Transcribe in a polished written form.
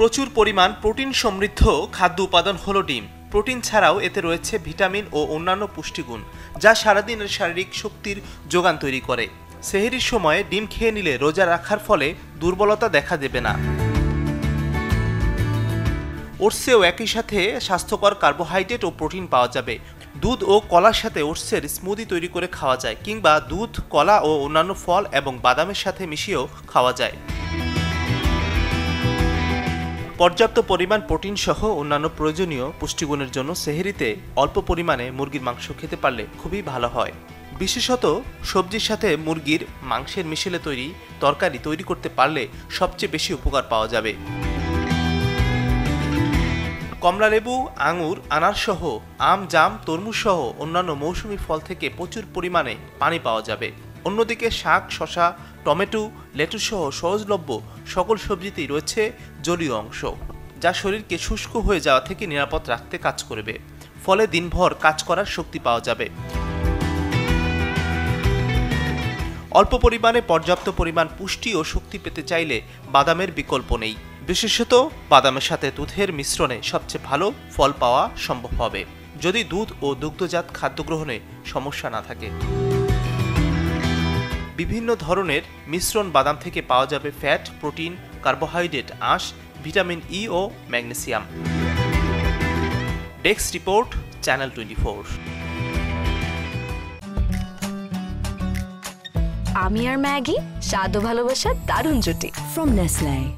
প্রচুর পরিমাণ প্রোটিন সমৃদ্ধ খাদ্য উপাদান হলো ডিম। প্রোটিন ছাড়াও এতে রয়েছে ভিটামিন ও অন্যান্য পুষ্টিগুণ, যা সারাদিনের শারীরিক শক্তির যোগান তৈরি করে। সেহরির সময়ে ডিম খেয়ে নিলে রোজা রাখার ফলে দুর্বলতা দেখা দেবে না। ওটসেও একই সাথে স্বাস্থ্যকর কার্বোহাইড্রেট ও প্রোটিন পাওয়া যাবে। দুধ ও কলার সাথে ওটসের স্মুদি তৈরি করে খাওয়া যায়, কিংবা দুধ, কলা ও অন্যান্য ফল এবং বাদামের সাথে মিশিয়েও খাওয়া যায়। পর্যাপ্ত পরিমাণ প্রোটিন সহ অন্যান্য প্রয়োজনীয় পুষ্টিগুণের জন্য সেহরিতে অল্প পরিমাণে মুরগির মাংস খেতে পারলে খুবই ভালো হয়। বিশেষত সবজির সাথে মুরগির মাংসের মিশেলে তৈরি তরকারি তৈরি করতে পারলে সবচেয়ে বেশি উপকার পাওয়া যাবে। কমলালেবু, আঙুর, আনার সহ আম, জাম, তরমুজ সহ অন্যান্য মৌসুমী ফল থেকে প্রচুর পরিমাণে পানি পাওয়া যাবে। অন্যদিকে শাক, শসা, টমেটো, লেটুস সহ সহজলভ্য সকল সবজিতেই রয়েছে জলীয় অংশ, যা শরীরকে শুষ্ক হয়ে যাওয়া থেকে নিরাপদ রাখতে কাজ করবে। ফলে দিনভর কাজ করার শক্তি পাওয়া যাবে। অল্প পরিমাণে পর্যাপ্ত পরিমাণ পুষ্টি ও শক্তি পেতে চাইলে বাদামের বিকল্প নেই। বিশেষত বাদামের সাথে দুধের মিশ্রণে সবচেয়ে ভালো ফল পাওয়া সম্ভব হবে, যদি দুধ ও দুগ্ধজাত খাদ্য গ্রহণে সমস্যা না থাকে। বিভিন্ন ধরনের মিশ্রণ বাদাম থেকে পাওয়া যাবে ফ্যাট, প্রোটিন, কার্বোহাইড্রেট, আঁশ, ভিটামিন ই ও ম্যাগনেসিয়াম। Desk report, channel 24। আমি আর ম্যাগি, স্বাদ ও ভালোবাসার দারুণ জুটি। From Nestle.